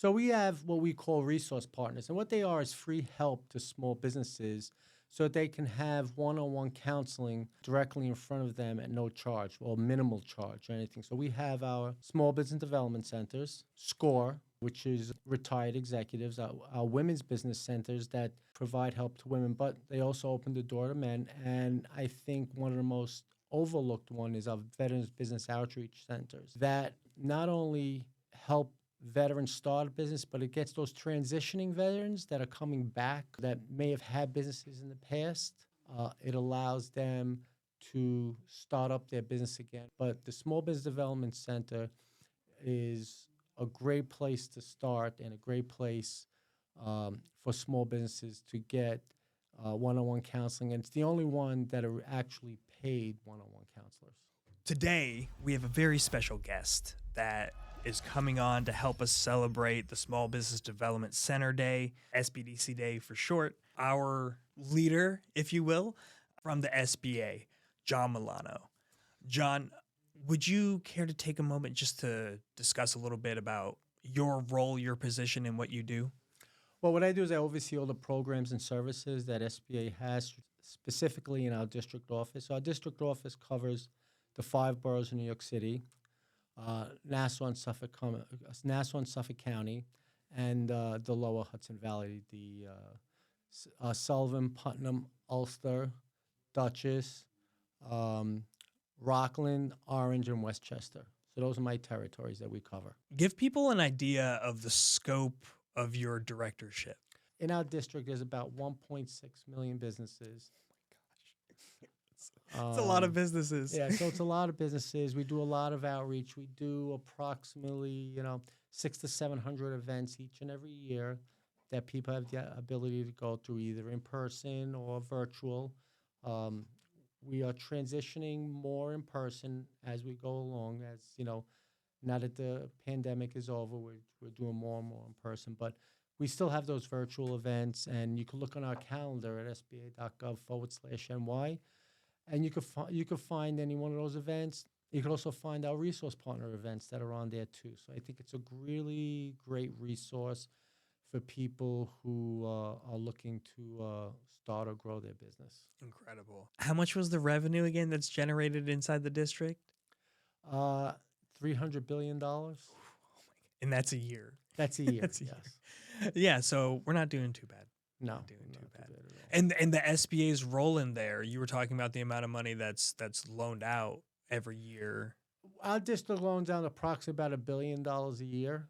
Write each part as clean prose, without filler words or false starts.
So we have what we call resource partners, and what they are is free help to small businesses so that they can have one-on-one counseling directly in front of them at no charge or minimal charge or anything. So we have our small business development centers, SCORE, which is retired executives, our women's business centers that provide help to women, but they also open the door to men. And I think one of the most overlooked one is our veterans business outreach centers that not only help veterans start a business, but it gets those transitioning veterans that are coming back that may have had businesses in the past. It allows them to start up their business again. But the Small Business Development Center is a great place to start and a great place for small businesses to get one-on-one counseling. And it's the only one that are actually paid one-on-one counselors. Today, we have a very special guest that is coming on to help us celebrate the Small Business Development Center Day, SBDC Day for short. Our leader, if you will, from the SBA, John Milano. John, would you care to take a moment just to discuss a little bit about your role, your position, and what you do? Well, what I do is I oversee all the programs and services that SBA has, specifically in our district office. So our district office covers the 5 boroughs in New York City, Nassau and Suffolk County, and the lower Hudson Valley, the Sullivan, Putnam, Ulster, Dutchess, Rockland, Orange, and Westchester. So those are my territories that we cover. Give people an idea of the scope of your directorship. In our district, there's about 1.6 million businesses. It's a lot of businesses. Yeah, so it's a lot of businesses. We do a lot of outreach. We do approximately, 600 to 700 events each and every year that people have the ability to go through either in person or virtual. We are transitioning more in person as we go along. As now that the pandemic is over, we're doing more and more in person. But we still have those virtual events, and you can look on our calendar at sba.gov/NY. And you could find any one of those events. You could also find our resource partner events that are on there too. So I think it's a really great resource for people who are looking to start or grow their business. Incredible. How much was the revenue again that's generated inside the district? $300 billion. Oh my God. And that's a year. That's a year. That's a yes. year. Yeah, so we're not doing too bad. No, Doing not too bad. at all. And the SBA's role in there, you were talking about the amount of money that's loaned out every year. Our district loans out approximately about $1 billion a year.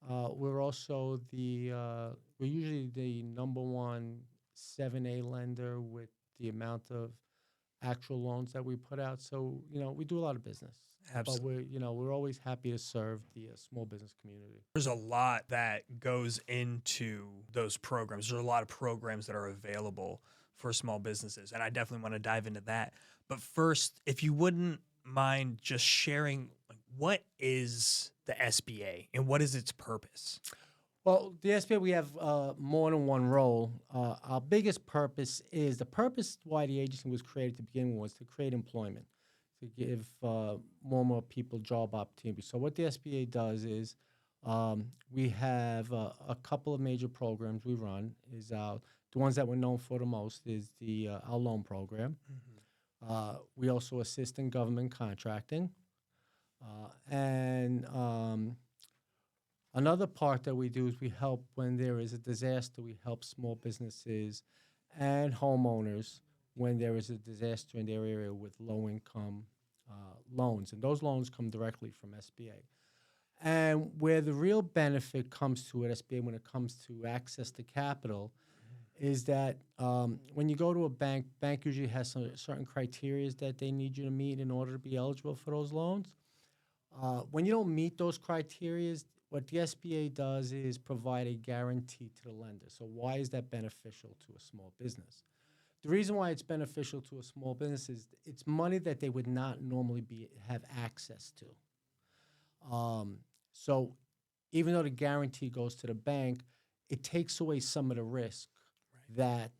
We're also we're usually the number one 7A lender with the amount of actual loans that we put out. So, we do a lot of business. Absolutely. But we're always happy to serve the small business community. There's a lot that goes into those programs. There's a lot of programs that are available for small businesses, and I definitely want to dive into that. But first, if you wouldn't mind just sharing, what is the SBA and what is its purpose? Well, the SBA, we have more than one role. Our biggest purpose is the purpose why the agency was created to begin with was to create employment, to give more and more people job opportunities. So what the SBA does is we have a couple of major programs we run. The ones that we're known for the most is our loan program. Mm-hmm. We also assist in government contracting. And another part that we do is we help when there is a disaster. We help small businesses and homeowners when there is a disaster in their area with low-income loans. And those loans come directly from SBA. And where the real benefit comes to at SBA when it comes to access to capital is that when you go to a bank usually has some certain criteria that they need you to meet in order to be eligible for those loans. When you don't meet those criteria, what the SBA does is provide a guarantee to the lender. So why is that beneficial to a small business? The reason why it's beneficial to a small business is it's money that they would not normally have access to. So even though the guarantee goes to the bank, it takes away some of the risk that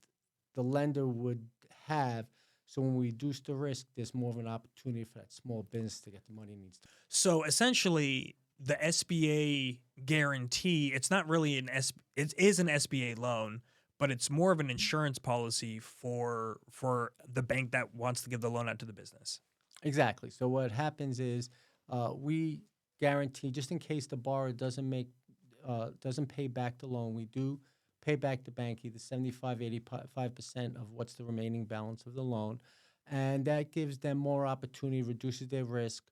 the lender would have. So when we reduce the risk, there's more of an opportunity for that small business to get the money it needs to. So essentially, the SBA guarantee, it's not really it is an SBA loan, but it's more of an insurance policy for the bank that wants to give the loan out to the business. Exactly. So what happens is we guarantee, just in case the borrower doesn't pay back the loan, we do pay back the bank either 75, 85% of what's the remaining balance of the loan. And that gives them more opportunity, reduces their risk,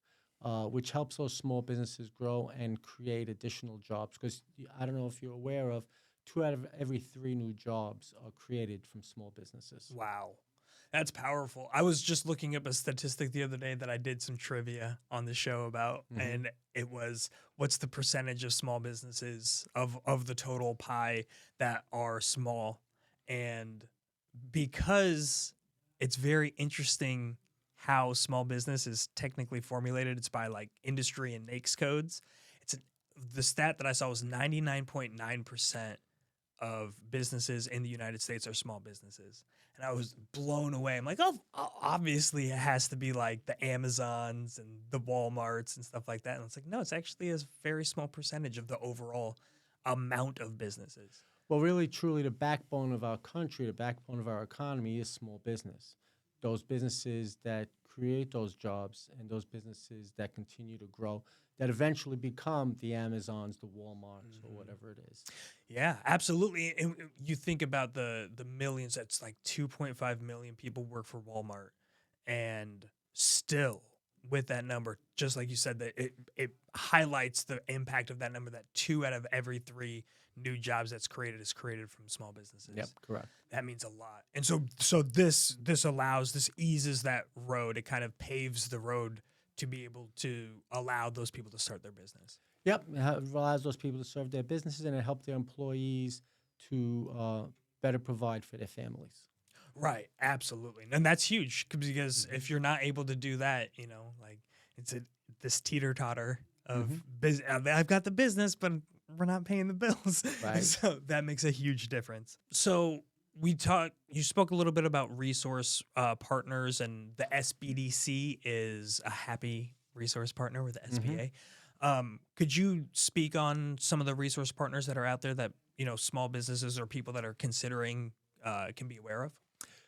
which helps those small businesses grow and create additional jobs. Because I don't know if you're aware of, 2 out of every 3 new jobs are created from small businesses. Wow. That's powerful. I was just looking up a statistic the other day that I did some trivia on the show about, and it was what's the percentage of small businesses of the total pie that are small. And because it's very interesting how small business is technically formulated, it's by like industry and NAICS codes. The stat that I saw was 99.9% of businesses in the United States are small businesses. And I was blown away. I'm like, oh, obviously it has to be like the Amazons and the Walmarts and stuff like that. And it's like, no, it's actually a very small percentage of the overall amount of businesses. Well, really, truly, the backbone of our country, the backbone of our economy is small business. Those businesses that create those jobs and those businesses that continue to grow, that eventually become the Amazons, the Walmarts, or whatever it is. Yeah, absolutely. And you think about the millions, that's like 2.5 million people work for Walmart. And still, with that number, just like you said, that it highlights the impact of that number, that 2 out of every 3 new jobs that's created is created from small businesses. Yep, correct. That means a lot. And so this eases that road. It kind of paves the road to be able to allow those people to start their business. Yep, it allows those people to serve their businesses and it helps their employees to better provide for their families. Right, absolutely. And that's huge because if you're not able to do that, like it's this teeter-totter of I've got the business, but we're not paying the bills. Right. So that makes a huge difference. So you spoke a little bit about resource partners, and the SBDC is a happy resource partner with the SBA. Could you speak on some of the resource partners that are out there that, small businesses or people that are considering can be aware of?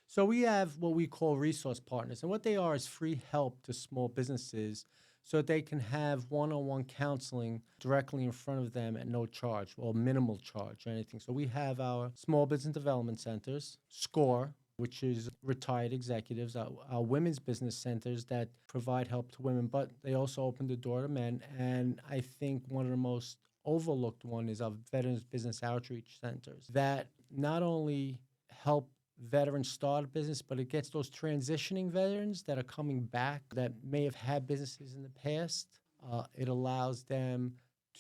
So we have what we call resource partners, and what they are is free help to small businesses so that they can have one-on-one counseling directly in front of them at no charge or minimal charge or anything. So we have our small business development centers, SCORE, which is retired executives, our women's business centers that provide help to women, but they also open the door to men. And I think one of the most overlooked one is our veterans business outreach centers that not only help veterans start a business, but it gets those transitioning veterans that are coming back that may have had businesses in the past. It allows them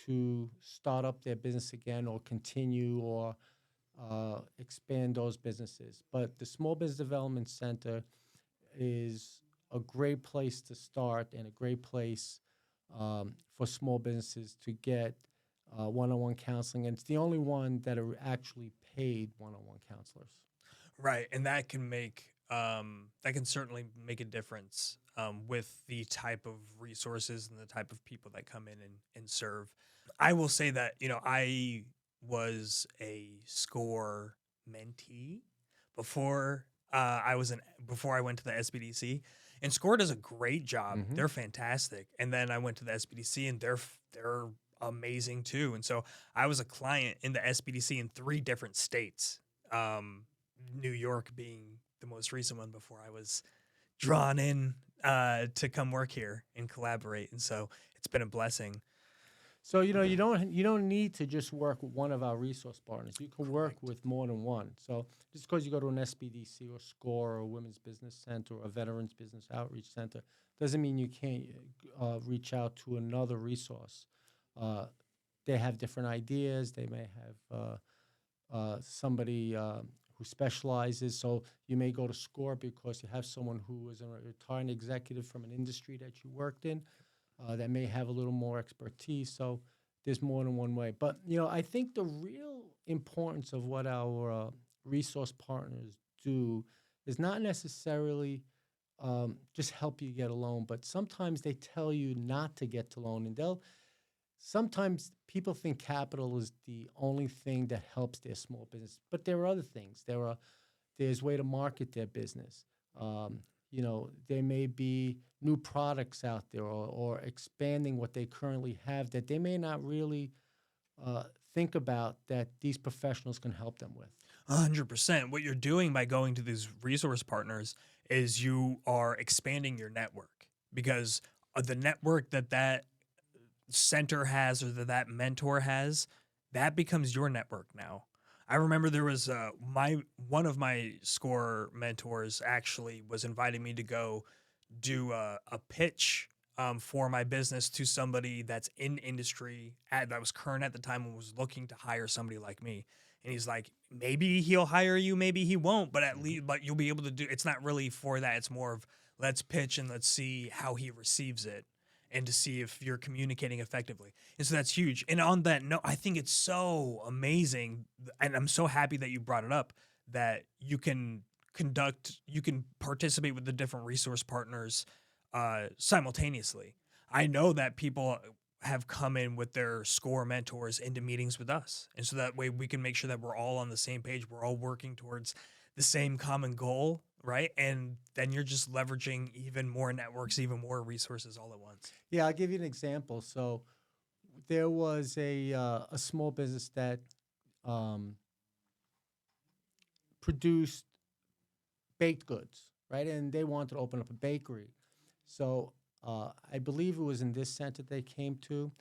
to start up their business again or continue or expand those businesses. But the Small Business Development Center is a great place to start and a great place for small businesses to get one-on-one counseling. And it's the only one that are actually paid one-on-one counselors. Right, and that can certainly make a difference with the type of resources and the type of people that come in and serve. I will say that I was a SCORE mentee before before I went to the SBDC, and SCORE does a great job. They're fantastic. And then I went to the SBDC, and they're amazing too. And so I was a client in the SBDC in 3 different states. New York being the most recent one before I was drawn in to come work here and collaborate. And so it's been a blessing. So you don't need to just work with one of our resource partners. You can work with more than one. So just because you go to an SBDC or SCORE or a Women's Business Center or a Veterans Business Outreach Center doesn't mean you can't reach out to another resource. They have different ideas. They may have somebody who specializes. So you may go to SCORE because you have someone who is a retired executive from an industry that you worked in that may have a little more expertise. So there's more than one way. But, I think the real importance of what our resource partners do is not necessarily just help you get a loan, but sometimes they tell you not to get the loan, and sometimes people think capital is the only thing that helps their small business, but there are other things. There's way to market their business. There may be new products out there, or expanding what they currently have that they may not really think about that these professionals can help them with. 100%. What you're doing by going to these resource partners is you are expanding your network, because the network that center has, or that mentor has, that becomes your network now. I remember there was one of my SCORE mentors actually was inviting me to go do a pitch for my business to somebody that's in industry that was current at the time and was looking to hire somebody like me. And he's like, maybe he'll hire you, maybe he won't, but at least, but you'll be able to do. It's not really for that. It's more of, let's pitch and let's see how he receives it, and to see if you're communicating effectively. And so that's huge. And on that note, I think it's so amazing, and I'm so happy that you brought it up, that you can participate with the different resource partners simultaneously. I know that people have come in with their SCORE mentors into meetings with us. And so that way we can make sure that we're all on the same page. We're all working towards the same common goal, right? And then you're just leveraging even more networks, even more resources all at once. Yeah, I'll give you an example. So there was a small business that produced baked goods, right? And they wanted to open up a bakery. So I believe it was in this center they came to,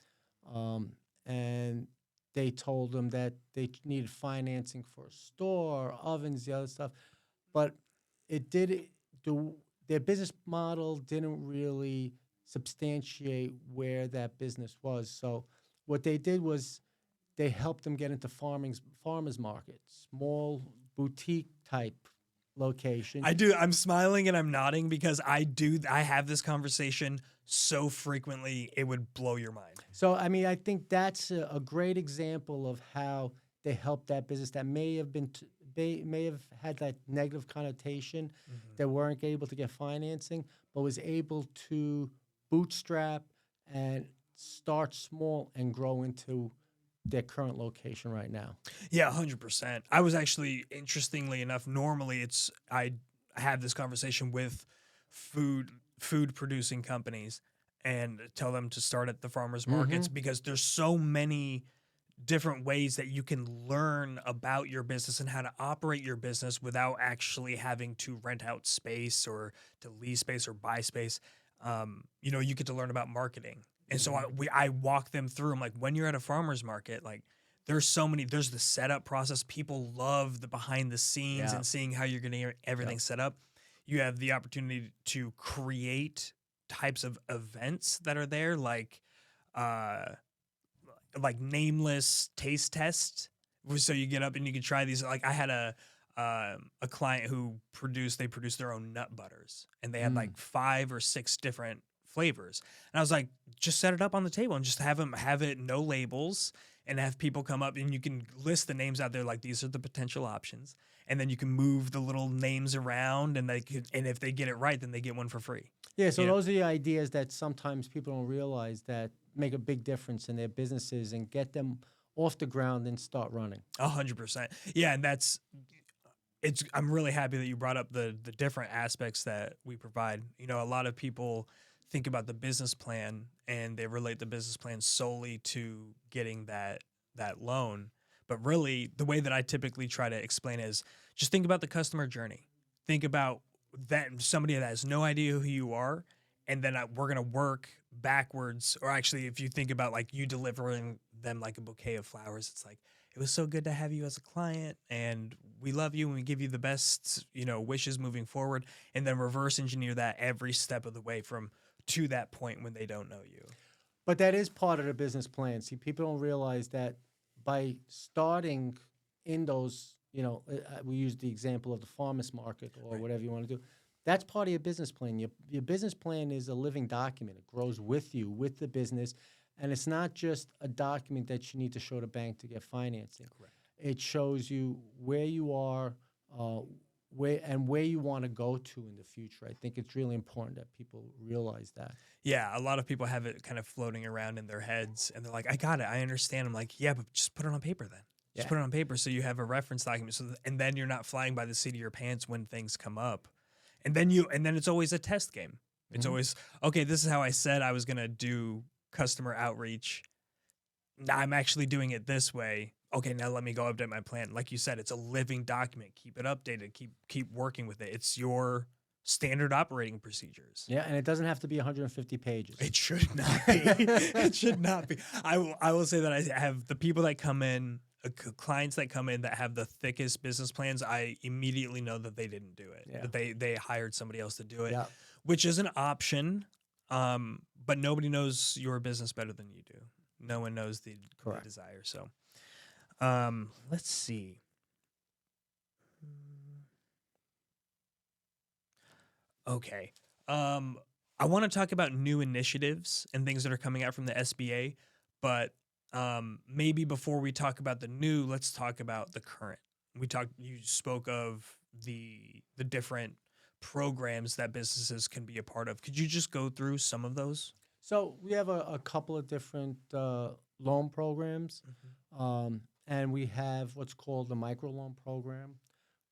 and they told them that they needed financing for a store, ovens, the other stuff. But their business model didn't really substantiate where that business was. So what they did was they helped them get into farmers markets, small boutique type location. I'm smiling and I'm nodding because I have this conversation so frequently, it would blow your mind. So, I mean, I think that's a great example of how they helped that business that may have had that negative connotation, that weren't able to get financing, but was able to bootstrap and start small and grow into their current location right now. Yeah, 100%. I was actually, interestingly enough, normally I have this conversation with food producing companies and tell them to start at the farmers markets, because there's so many different ways that you can learn about your business and how to operate your business without actually having to rent out space or to lease space or buy space. You get to learn about marketing. And so I walk them through. I'm like, when you're at a farmer's market, like there's the setup process. People love the behind the scenes and seeing how you're going to get everything set up. You have the opportunity to create types of events that are there, like nameless taste test. So you get up and you can try these. Like I had a client who produced their own nut butters, and they had like 5 or 6 different flavors. And I was like, just set it up on the table and just have it no labels, and have people come up and you can list the names out there, like these are the potential options. And then you can move the little names around, and if they get it right, then they get one for free. Yeah, so those are the ideas that sometimes people don't realize that make a big difference in their businesses and get them off the ground and start running. 100%. Yeah, and I'm really happy that you brought up the different aspects that we provide. A lot of people think about the business plan and they relate the business plan solely to getting that loan. But really, the way that I typically try to explain is just think about the customer journey. Think about that somebody that has no idea who you are, and then we're going to work backwards. Or actually, if you think about like you delivering them like a bouquet of flowers, it's like, it was so good to have you as a client, and we love you, and we give you the best, wishes moving forward, and then reverse engineer that every step of the way to that point when they don't know you. But that is part of the business plan. See, people don't realize that by starting in those, we use the example of the farmer's market or whatever you want to do. That's part of your business plan. Your business plan is a living document. It grows with you, with the business. And it's not just a document that you need to show the bank to get financing. Correct. It shows you where you are, where you want to go to in the future. I think it's really important that people realize that. Yeah, a lot of people have it kind of floating around in their heads, and they're like, "I got it, I understand." I'm like, "Yeah, but just put it on paper then. Just Yeah. put it on paper so you have a reference document. And then you're not flying by the seat of your pants when things come up, and then it's always a test game. It's always okay. This is how I said I was gonna do customer outreach. Now I'm actually doing it this way. Okay, now let me go update my plan. Like you said, it's a living document. Keep it updated. Keep working with it. It's your standard operating procedures. Yeah, and it doesn't have to be 150 pages. It should not be. It should not be. I will say that I have the people that come in, clients that come in that have the thickest business plans. I immediately know that they didn't do it. Yeah. That they hired somebody else to do it, Yeah. which is an option. But nobody knows your business better than you do. No one knows the desire. So, let's see. Okay. I want to talk about new initiatives and things that are coming out from the SBA, but maybe before we talk about the new, let's talk about the current. You spoke of the different programs that businesses can be a part of. Could you just go through some of those? So we have a couple of different loan programs, and we have what's called the microloan program,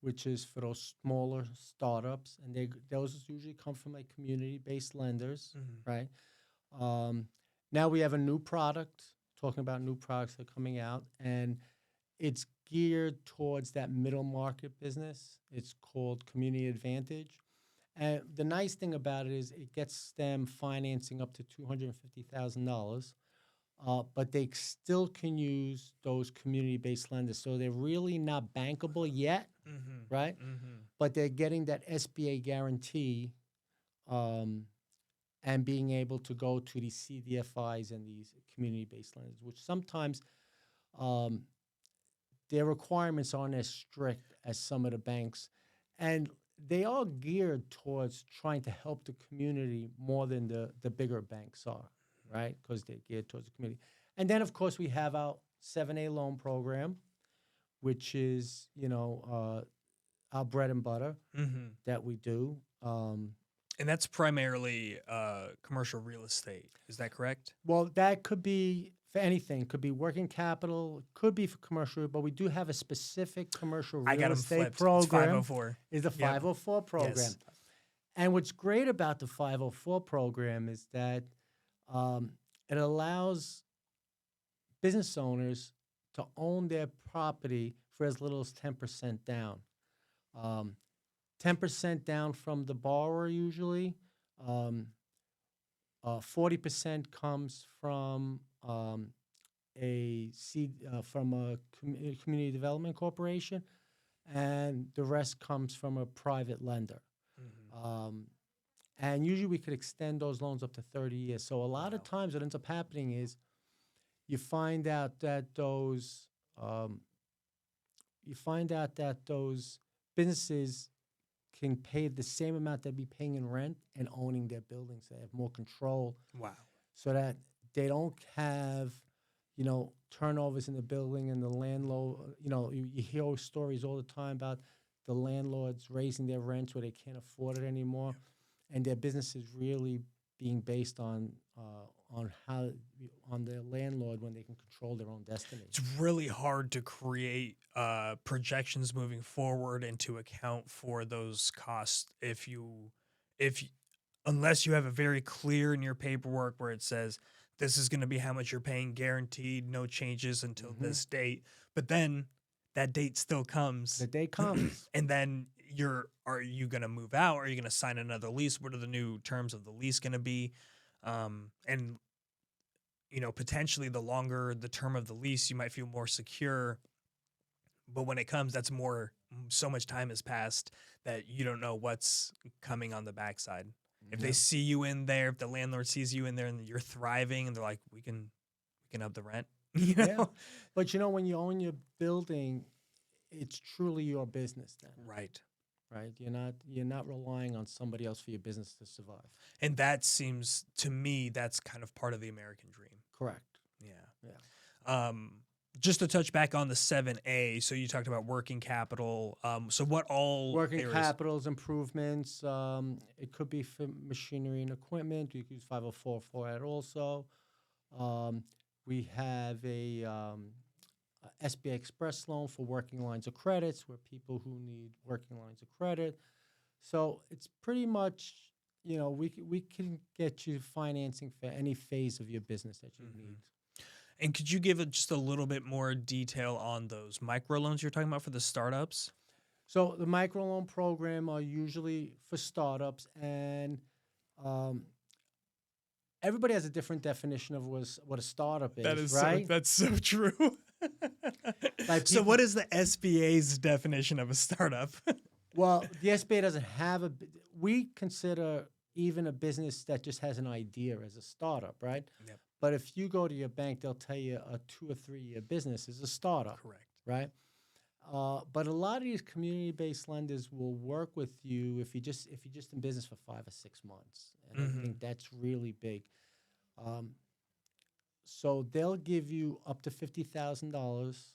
which is for those smaller startups, and those usually come from like community-based lenders, right? Now we have a new product, talking about new products that are coming out, and it's geared towards that middle market business. It's called Community Advantage. And the nice thing about it is it gets them financing up to $250,000, but they still can use those community-based lenders. So they're really not bankable yet, right? But they're getting that SBA guarantee and being able to go to these CDFIs and these community-based lenders, which sometimes their requirements aren't as strict as some of the banks. And they are geared towards trying to help the community more than the bigger banks are, right? Because they're geared towards the community. And then, of course, we have our 7A loan program, which is, our bread and butter that we do. And that's primarily commercial real estate. Is that correct? Well, that could be for anything. Could be working capital. Could be for commercial, but we do have a specific commercial real estate program. It's 504. Is the 504 program. Yes. And what's great about the 504 program is that it allows business owners to own their property for as little as 10% down. 10% down from the borrower usually. 40% comes from a community development corporation, and the rest comes from a private lender. And usually we could extend those loans up to 30 years. So a lot of times what ends up happening is you find out that those businesses can pay the same amount they'd be paying in rent and owning their buildings. They have more control. Wow. So that they don't have, turnovers in the building and the landlord, you hear stories all the time about the landlords raising their rents where they can't afford it anymore. And their business is really being based on their landlord when they can control their own destiny. It's really hard to create projections moving forward and to account for those costs unless you have a very clear in your paperwork where it says this is going to be how much you're paying guaranteed, no changes until this date. But then that date still comes. The day comes. And then are you going to move out? Are you going to sign another lease? What are the new terms of the lease going to be? And potentially the longer the term of the lease, you might feel more secure. But when it comes, so much time has passed that you don't know what's coming on the backside. If they see you in there, if the landlord sees you in there and you're thriving and they're like, we can up the rent, Yeah. But when you own your building, it's truly your business then. Right. Right. You're not relying on somebody else for your business to survive. And that seems to me that's kind of part of the American dream. Correct. Yeah. Just to touch back on the 7A, so you talked about working capital. So what all Working areas? capitals improvements. It could be for machinery and equipment. You could use 504 for that also. We have a SBA Express loan for working lines of credits, where people who need working lines of credit. So it's pretty much, we can get you financing for any phase of your business that you need. And could you give just a little bit more detail on those microloans you're talking about for the startups? So the microloan program are usually for startups, and everybody has a different definition of what a startup is, That is right? that's so true. Like So what is the SBA's definition of a startup? Well, the SBA doesn't have we consider even a business that just has an idea as a startup, right? Yep. But if you go to your bank, they'll tell you a 2 or 3 year business is a startup. Correct. Right? But a lot of these community-based lenders will work with you if you're just in business for 5 or 6 months, and I think that's really big. So they'll give you up to $50,000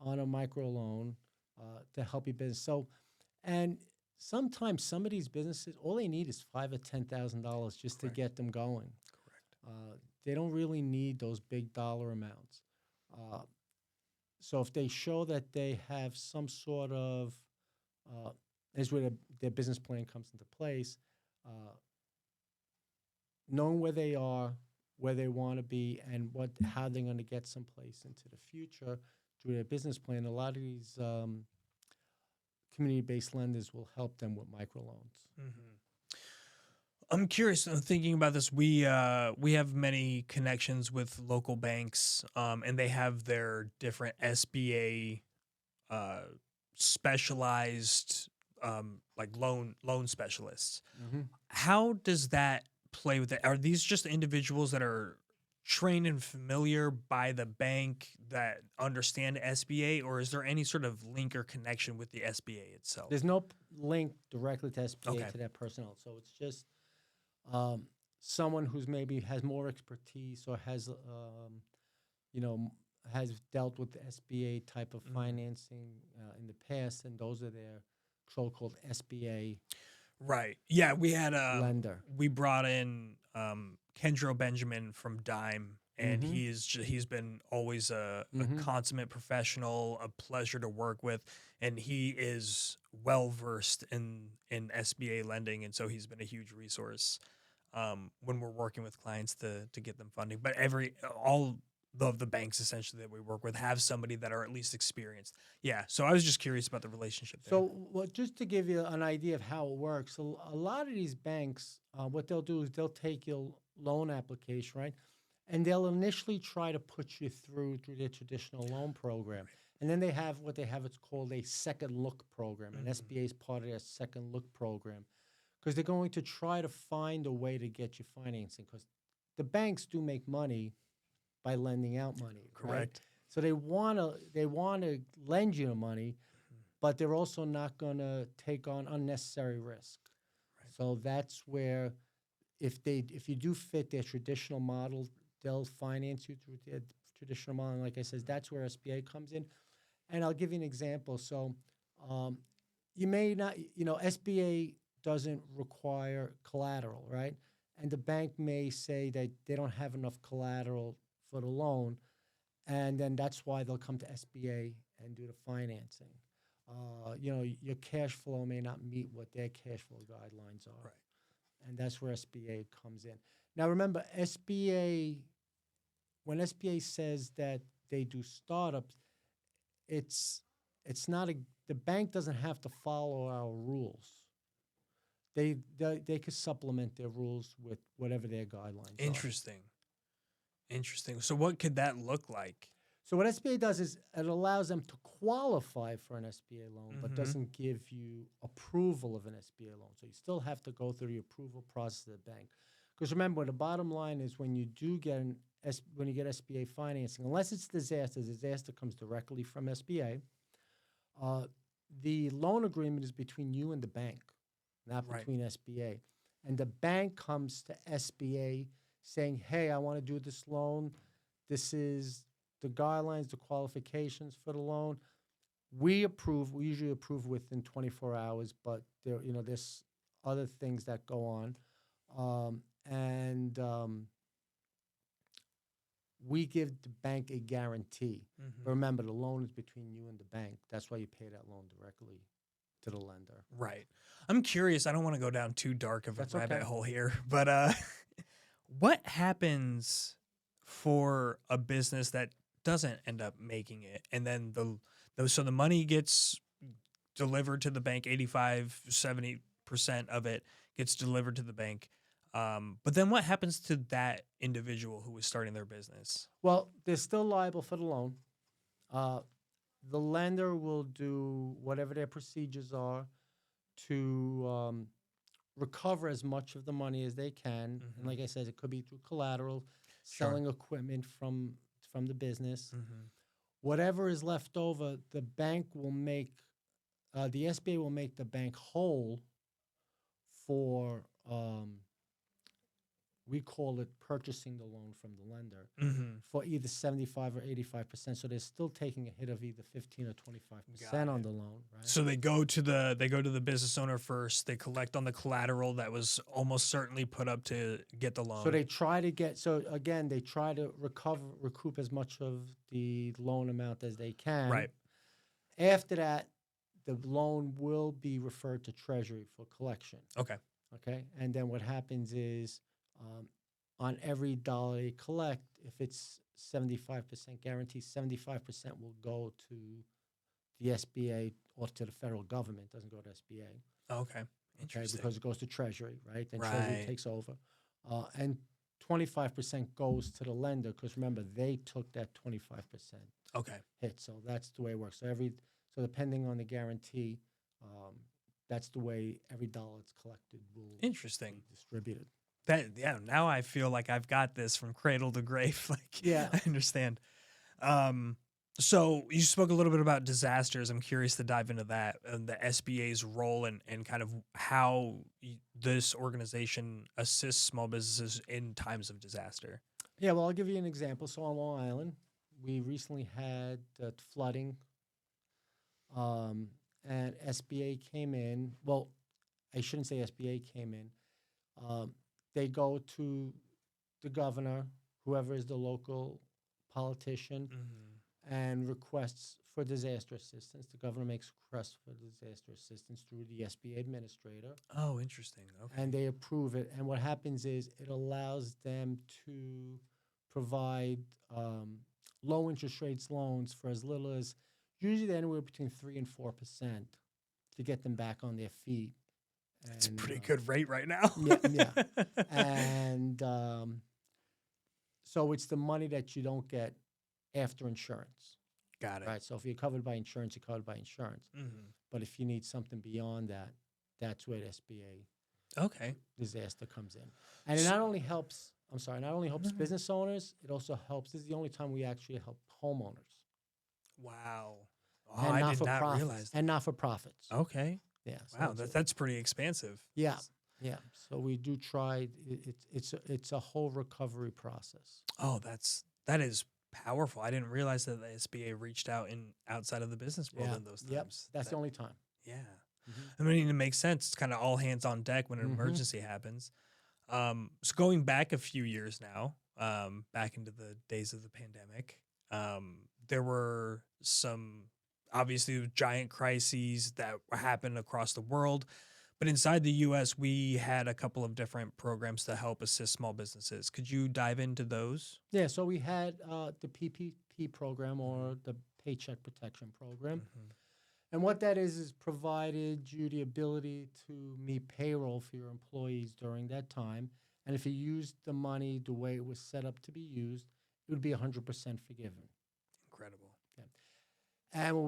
on a microloan to help your business. So, and sometimes some of these businesses, all they need is $5,000 or $10,000 just to get them going. Correct. They don't really need those big dollar amounts. So if they show that they have some sort of, is where their business plan comes into place, knowing where they are, where they want to be, and how they're going to get someplace into the future through their business plan. A lot of these community-based lenders will help them with microloans. I'm curious, thinking about this, we have many connections with local banks, and they have their different SBA specialized like loan specialists. How does that play with it? Are these just individuals that are trained and familiar by the bank that understand SBA, or is there any sort of link or connection with the SBA itself? There's no link directly to SBA to that personnel, so it's just someone who's maybe has more expertise or has, has dealt with the SBA type of financing in the past, and those are their so-called SBA. Right. Yeah, we had lender. We brought in Kendro Benjamin from Dime, and he's been always a consummate professional, a pleasure to work with, and he is well versed in SBA lending, and so he's been a huge resource when we're working with clients to get them funding. But all of the banks essentially that we work with have somebody that are at least experienced. Yeah. So I was just curious about the relationship there. So just to give you an idea of how it works, a lot of these banks, what they'll do is they'll take your loan application, right? And they'll initially try to put you through their traditional loan program. And then they have it's called a second look program. And SBA is part of their second look program, because they're going to try to find a way to get you financing, because the banks do make money by lending out money. Correct. Right? So they want to lend you the money, but they're also not going to take on unnecessary risk. Right. So that's where if you do fit their traditional model, they'll finance you through their traditional model. And like I said, that's where SBA comes in. And I'll give you an example. So you may not, SBA doesn't require collateral, right? And the bank may say that they don't have enough collateral for the loan, and then that's why they'll come to SBA and do the financing. Your cash flow may not meet what their cash flow guidelines are, right? And that's where SBA comes in. Now, remember, when SBA says that they do startups, it's not the bank doesn't have to follow our rules. They could supplement their rules with whatever their guidelines are. Interesting. So what could that look like? So what SBA does is it allows them to qualify for an SBA loan, but doesn't give you approval of an SBA loan. So you still have to go through the approval process of the bank. Because remember, the bottom line is when you get SBA financing, unless it's disaster comes directly from SBA. The loan agreement is between you and the bank, not between SBA. And the bank comes to SBA saying, hey, I want to do this loan. This is the guidelines, the qualifications for the loan. We usually approve within 24 hours, but there's other things that go on. And we give the bank a guarantee. But remember, the loan is between you and the bank. That's why you pay that loan directly to the lender. Right. I'm curious. I don't want to go down too dark of a rabbit hole here, but what happens for a business that doesn't end up making it, and then so the money gets delivered to the bank, 85-70% of it gets delivered to the bank. But then what happens to that individual who was starting their business? Well, they're still liable for the loan. The lender will do whatever their procedures are to recover as much of the money as they can. And like I said, it could be through collateral, selling equipment from the business. Whatever is left over, the bank will make, the SBA will make the bank whole for, we call it purchasing the loan from the lender for either 75 or 85%. So they're still taking a hit of either 15 or 25% on the loan, right? So they go to the business owner first. They collect on the collateral that was almost certainly put up to get the loan. So they try to recoup as much of the loan amount as they can. Right. After that, the loan will be referred to Treasury for collection. Okay. And then what happens is, on every dollar they collect, if it's 75% guarantee, 75% will go to the SBA or to the federal government. It doesn't go to SBA. Okay. Interesting. Because it goes to Treasury, right? Then Treasury takes over. And 25% goes to the lender because, remember, they took that 25% hit. So that's the way it works. So depending on the guarantee, that's the way every dollar that's collected will be distributed. Now I feel like I've got this from cradle to grave. I understand. So you spoke a little bit about disasters. I'm curious to dive into that and the SBA's role and kind of how this organization assists small businesses in times of disaster. Yeah, well, I'll give you an example. So on Long Island, we recently had flooding, and SBA came in. Well, I shouldn't say SBA came in. They go to the governor, whoever is the local politician, and requests for disaster assistance. The governor makes requests for disaster assistance through the SBA administrator. Oh, interesting. Okay. And they approve it. And what happens is it allows them to provide low interest rates loans for as little as, usually anywhere between 3 and 4% to get them back on their feet. It's a pretty good rate right now. Yeah. And so it's the money that you don't get after insurance. Got it. Right. So if you're covered by insurance, you're covered by insurance. But if you need something beyond that, that's where the SBA disaster comes in. And it not only helps business owners, it also helps. This is the only time we actually help homeowners. Wow. Oh, I did not realize that. And not-for-profits. Okay. Yeah. Wow, that's pretty expansive. Yeah. So we do try. It's a whole recovery process. Oh, that is powerful. I didn't realize that the SBA reached out outside of the business world in those times. Yep. That's the only time. Yeah. I mean, it makes sense. It's kind of all hands on deck when an emergency happens. So going back a few years now, back into the days of the pandemic, there were some obviously giant crises that happened across the world. But inside the U.S., we had a couple of different programs to help assist small businesses. Could you dive into those? Yeah, so we had the PPP program, or the Paycheck Protection Program. And what that is provided you the ability to meet payroll for your employees during that time. And if you used the money the way it was set up to be used, it would be 100% forgiven. Incredible. And what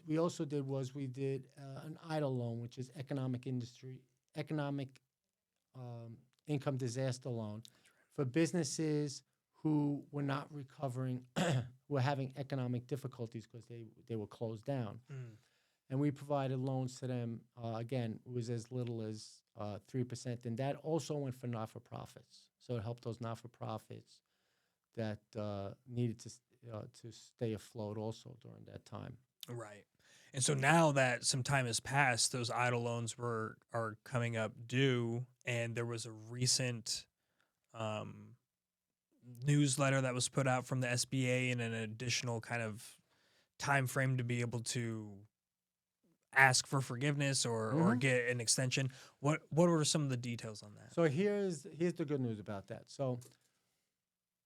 we also did an EIDL loan, which is economic income disaster loan for businesses who were not recovering, were having economic difficulties because they were closed down. And we provided loans to them. Again, it was as little as 3%. And that also went for not-for-profits. So it helped those not-for-profits that needed to to stay afloat also during that time. Right. And so now that some time has passed, those idle loans are coming up due, and there was a recent um, newsletter that was put out from the SBA and an additional kind of time frame to be able to ask for forgiveness or get an extension. What were some of the details on that? So here's the good news about that. So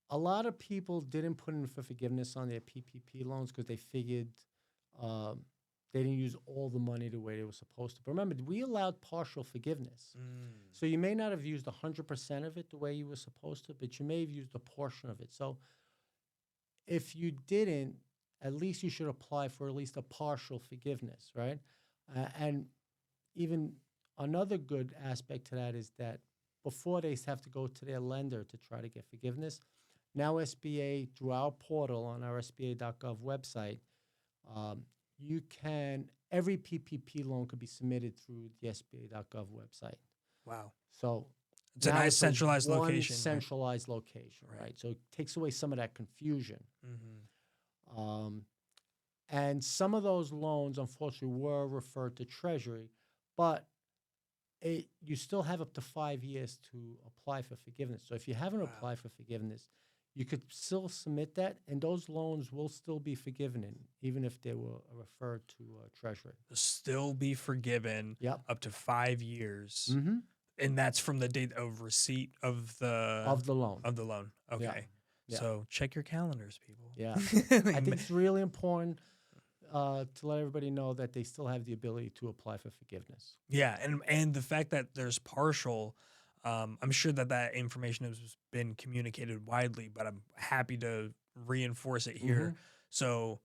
a lot of people didn't put in for forgiveness on their PPP loans because they figured they didn't use all the money the way they were supposed to. But remember, we allowed partial forgiveness. So you may not have used 100% of it the way you were supposed to, but you may have used a portion of it. So if you didn't, at least you should apply for at least a partial forgiveness, right? And even another good aspect to that is that before they have to go to their lender to try to get forgiveness, now SBA, through our portal on our SBA.gov website, every PPP loan could be submitted through the SBA.gov website. Wow. So it's a nice centralized location. Centralized location, right? So it takes away some of that confusion. And some of those loans, unfortunately, were referred to Treasury, but you still have up to 5 years to apply for forgiveness. So if you haven't applied for forgiveness, you could still submit that, and those loans will still be forgiven, even if they were referred to Treasury. They'll still be forgiven up to 5 years. And that's from the date of receipt of the loan. Okay. Yeah. So check your calendars, people. Yeah. I think it's really important to let everybody know that they still have the ability to apply for forgiveness. Yeah, and the fact that there's partial, I'm sure that information has been communicated widely, but I'm happy to reinforce it here. So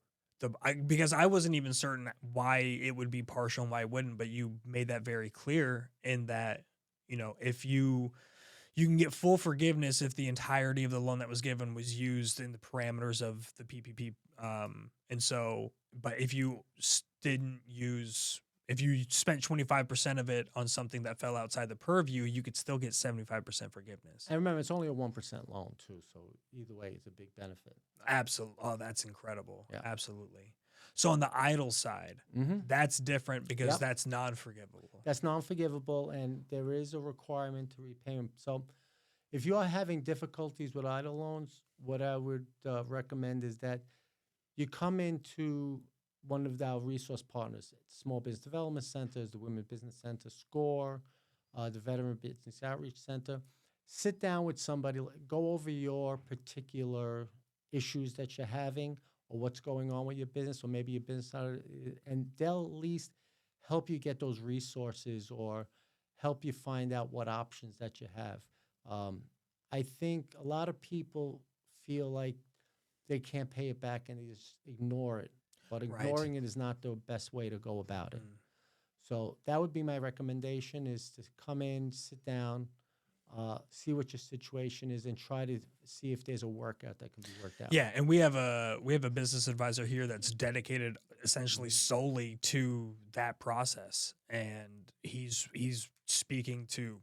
because I wasn't even certain why it would be partial and why it wouldn't, but you made that very clear in that, if you can get full forgiveness if the entirety of the loan that was given was used in the parameters of the PPP. And so, but if you if you spent 25% of it on something that fell outside the purview, you could still get 75% forgiveness. And remember, it's only a 1% loan too, so either way, it's a big benefit. Absolutely. Oh, that's incredible. Yeah. Absolutely. So on the idle side, that's different because that's non-forgivable. That's non-forgivable, and there is a requirement to repay them. So if you are having difficulties with idle loans, what I would recommend is that you come into one of our resource partners, Small Business Development Centers, the Women Business Center, SCORE, the Veteran Business Outreach Center. Sit down with somebody, go over your particular issues that you're having or what's going on with your business, or maybe your business, and they'll at least help you get those resources or help you find out what options that you have. I think a lot of people feel like they can't pay it back and they just ignore it. But ignoring it is not the best way to go about it. So that would be my recommendation, is to come in, sit down, see what your situation is, and try to see if there's a workout that can be worked out. Yeah, and we have a business advisor here that's dedicated essentially solely to that process, and he's speaking to,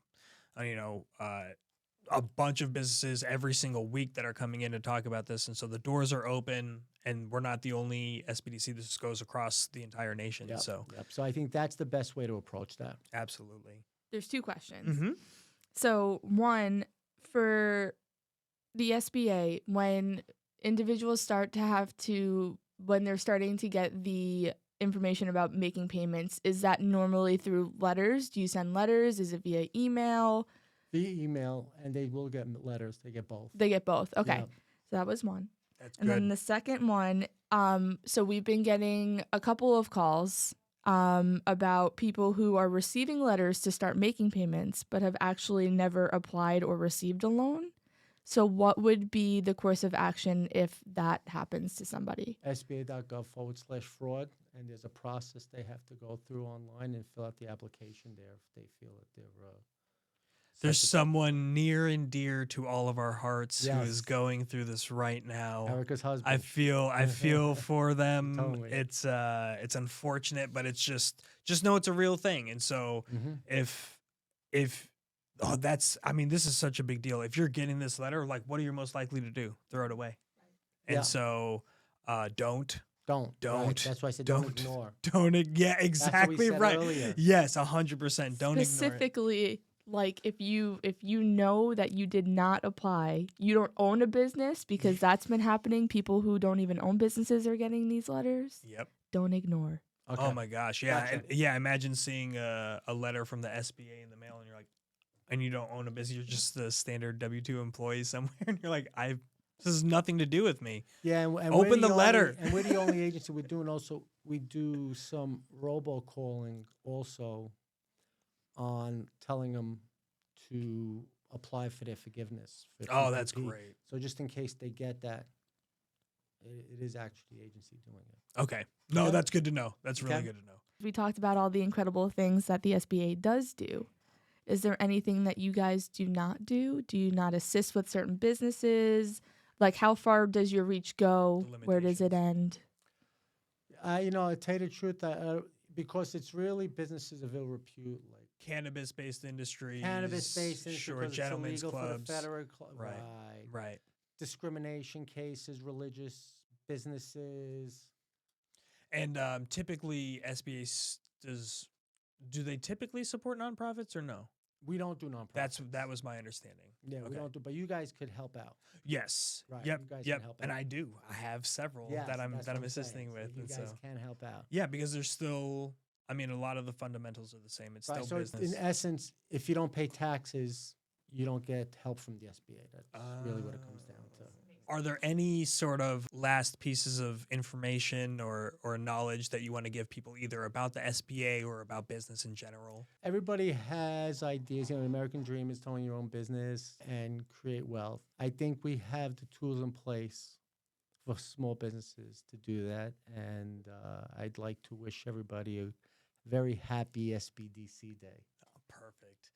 a bunch of businesses every single week that are coming in to talk about this, and so the doors are open, and we're not the only SBDC. This goes across the entire nation. So I think that's the best way to approach that. Absolutely. There's two questions. So one, for the SBA, when individuals start to have to, when they're starting to get the information about making payments, is that normally through letters? Do you send letters? Is it via email? Via email, and they will get letters. They get both. They get both. Okay. Yeah. So that was one. That's good. And then the second one, so we've been getting a couple of calls about people who are receiving letters to start making payments, but have actually never applied or received a loan. So what would be the course of action if that happens to somebody? SBA.gov/fraud, and there's a process they have to go through online and fill out the application there if they feel that they're there's someone near and dear to all of our hearts who is going through this right now. Erica's husband. I feel for them. Totally. It's unfortunate, but it's just know it's a real thing. And so if this is such a big deal. If you're getting this letter, like, what are you most likely to do? Throw it away. And Yeah. so don't. Don't. Don't. Right? That's why I said Don't. don't ignore. Yeah, That's what we exactly said right. earlier. Yes, 100%. Don't ignore it. Specifically, like if you know that you did not apply, you don't own a business, because that's been happening. People who don't even own businesses are getting these letters. Yep. Don't ignore. Okay. Oh my gosh. Yeah. Gotcha. And imagine seeing a letter from the SBA in the mail and you're like, and you don't own a business. You're just the standard W-2 employee somewhere. And you're like, this has nothing to do with me. Yeah, and Open the letter. And we're the only agency we're doing also. We do some robocalling also on telling them to apply for their forgiveness. For Oh, that's PPP. great. So just in case they get that, it is actually the agency doing it. Okay. No, Okay. that's good to know. That's really Okay. good to know. We talked about all the incredible things that the SBA does do. Is there anything that you guys do not do? Do you not assist with certain businesses? Like, how far does your reach go? The Where does it limitations. end? You know, I tell you the truth, because it's really businesses of ill repute, like Cannabis-based industries. cannabis-based industry, Sure, because it's gentlemen's illegal for the clubs. federal Right. Right. Discrimination cases, religious businesses. And typically, SBA do they typically support nonprofits or no? We don't do nonprofits. That was my understanding. Yeah, we Okay. don't do, but you guys could help out. Yes. Right, Yep. you guys Yep. can help And out. I do. I have several Yes, that I'm that's what assisting saying. with. So you And guys so can help out. yeah, because there's still. I mean, a lot of the fundamentals are the same. It's Right, still so business. in essence, if you don't pay taxes, you don't get help from the SBA. That's really what it comes down to. Are there any sort of last pieces of information or knowledge that you want to give people either about the SBA or about business in general? Everybody has ideas. You know, the American dream is to own your own business and create wealth. I think we have the tools in place for small businesses to do that. And I'd like to wish everybody a very happy SBDC day. Oh, perfect.